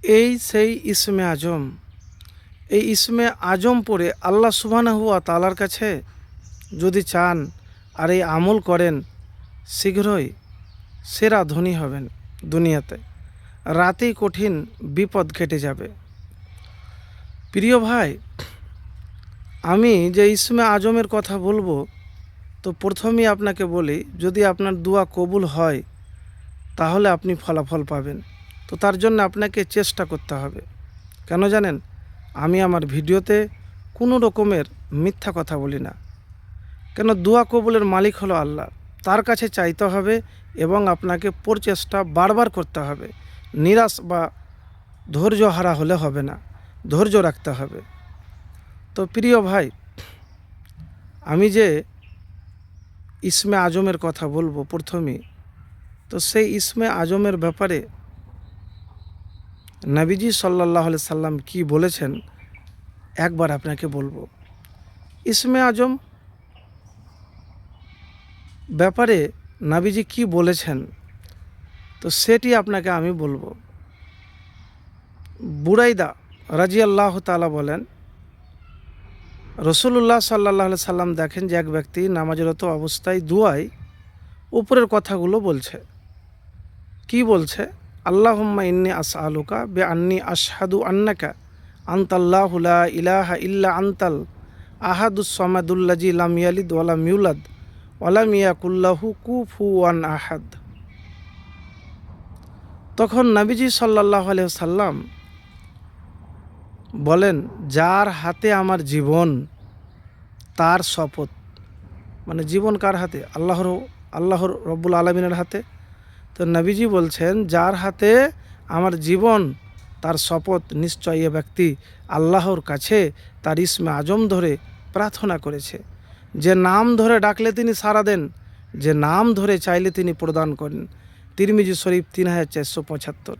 এই সেই ইসমে আজম। এই ইসমে আজম পড়ে আল্লাহ সুবহানাহু ওয়া তাআলার কাছে যদি চান আর এই আমল করেন, শীঘ্রই সেরা ধনী হবেন দুনিয়াতে। রাতেই কঠিন বিপদ কেটে যাবে। প্রিয় ভাই, আমি যে ইসমে আজমের কথা বলবো, তো প্রথমেই আপনাকে বলি, যদি আপনার দোয়া কবুল হয় তাহলে আপনি ফলাফল পাবেন। তো তার জন্য আপনাকে চেষ্টা করতে হবে। কেন জানেন? আমি আমার ভিডিওতে কোনো রকমের মিথ্যা কথা বলি না। কেন? দোয়া কবুলের মালিক হলো আল্লাহ। তার কাছে চাইতে হবে এবং আপনাকে প্রচেষ্টা বারবার করতে হবে। নিরাশ বা ধৈর্য হারা হলে হবে না, ধৈর্য রাখতে হবে। তো প্রিয় ভাই, আমি যে ইসমে আজমের কথা বলবো প্রথমেই, তো সেই ইসমে আজমের ব্যাপারে নবীজি সাল্লাল্লাহু আলাইহি সাল্লাম কি বলেছেন একবার আপনাকে বলবো। ইসমে আজম ব্যাপারে নবীজি কি বলেছেন, তো সেটি আপনাকে আমি বলবো। বুরাইদা রাদিয়াল্লাহু তাআলা বলেন, রাসূলুল্লাহ সাল্লাল্লাহু আলাইহি সাল্লাম দেখেন যে এক ব্যক্তি নামাজরত অবস্থায় দুয়ায় উপরের কথাগুলো বলছে। কি বলছে? আল্লাহুম্মা ইন্নী আসআলুকা বিআন্নী আশহাদু আন্নাকা আনতাল্লাহু লা ইলাহা ইল্লা আনতাল আহাদুস সামাদুল্লাযী লাম ইয়ালিদ ওয়া লাম ইউলাদ ওয়া লাম ইয়াকুল লাহু কুফুওয়ান আহাদ। তখন নবীজি সাল্লাল্লাহু আলাইহি সাল্লাম বলেন, যার হাতে আমার জীবন তার শপথ। মানে জীবন কার হাতে? আল্লাহর রব্বুল আলামিনের হাতে। তো নবীজি বলছেন, যার হাতে আমার জীবন তার শপথ, নিশ্চয় এ ব্যক্তি আল্লাহর কাছে তার ইসমে আজম ধরে প্রার্থনা করেছে। যে নাম ধরে ডাকলে তিনি সাড়া দেন, যে নাম ধরে চাইলে তিনি প্রদান করেন। তিরমিজি শরীফ 3475।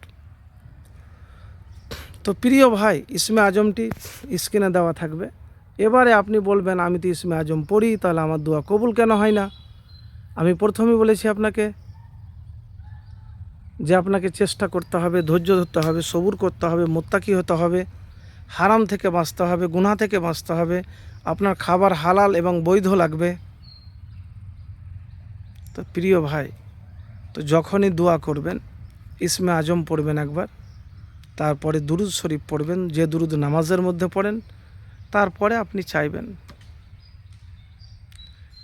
তো প্রিয় ভাই, ইসমে আজমটি স্ক্রিনে দেওয়া থাকবে। এবারে আপনি বলবেন, আমি তো ইসমে আজম পড়ি, তাহলে আমার দোয়া কবুল কেন হয় না? আমি প্রথমেই বলেছি আপনাকে যে আপনাকে চেষ্টা করতে হবে, ধৈর্য ধরতে হবে, সবুর করতে হবে, মুত্তাকি হতে হবে, হারাম থেকে বাঁচতে হবে, গুনাহ থেকে বাঁচতে হবে, আপনার খাবার হালাল এবং বৈধ লাগবে। তো প্রিয় ভাই, তো যখনই দোয়া করবেন ইসমে আজম পড়বেন একবার, তারপরে দুরুদ শরীফ পড়বেন, যে দুরুদ নামাজের মধ্যে পড়েন, তারপরে আপনি চাইবেন।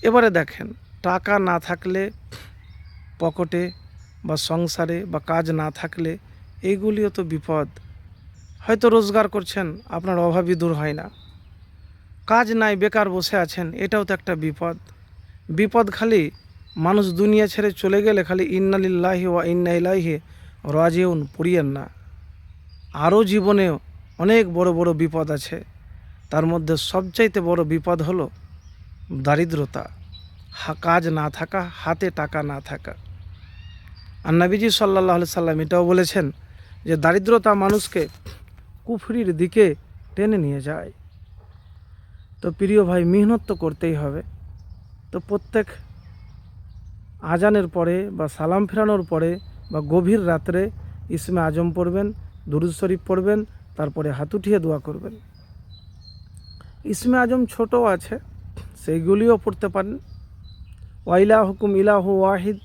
এবারে দেখেন, টাকা না থাকলে পকেটে বা সংসারে বা কাজ না থাকলে এইগুলিও তো বিপদ। হয়তো রোজগার করছেন, আপনার অভাবই দূর হয় না। কাজ নাই, বেকার বসে আছেন, এটাও তো একটা বিপদ। বিপদ খালি মানুষ দুনিয়া ছেড়ে চলে গেলে খালি ইন্না লিল্লাহি ওয়া ইন্না ইলাইহি রাজিউন পড়িয়েন না। আরও জীবনে অনেক বড় বড় বিপদ আছে। তার মধ্যে সবচাইতে বড় বিপদ হলো দারিদ্রতা, কাজ না থাকা, হাতে টাকা না থাকা। আর নবীজি সাল্লাল্লাহু আলাইহি সাল্লাম এটাও বলেছেন যে দারিদ্রতা মানুষকে কুফরির দিকে টেনে নিয়ে যায়। তো প্রিয় ভাই, মেহনত তো করতেই হবে। তো প্রত্যেক আজানের পরে বা সালাম ফেরানোর পরে বা গভীর রাত্রে ইসমে আজম পড়বেন, দুরুদ শরীফ পড়বেন, তারপরে হাত উঠিয়ে দোয়া করবেন। ইসমে আজম ছোটও আছে, সেইগুলিও পড়তে পারেন। ওয়াইলাহুকুম ইলাহু ওয়াহিদ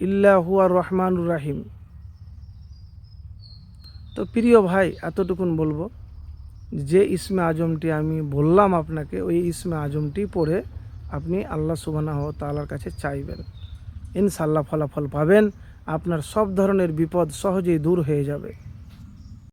ইল্লাহু আর রহমানুর রাহিম। তো প্রিয় ভাই, এতটুকুন বলবো, যে ইসমে আজমটি আমি বললাম আপনাকে, ওই ইসমে আজমটি পড়ে আপনি আল্লাহ সুবহানাহু ওয়া তাআলার কাছে চাইবেন। ইনশাআল্লাহ ফলাফল পাবেন, আপনার সব ধরনের বিপদ সহজেই দূর হয়ে যাবে।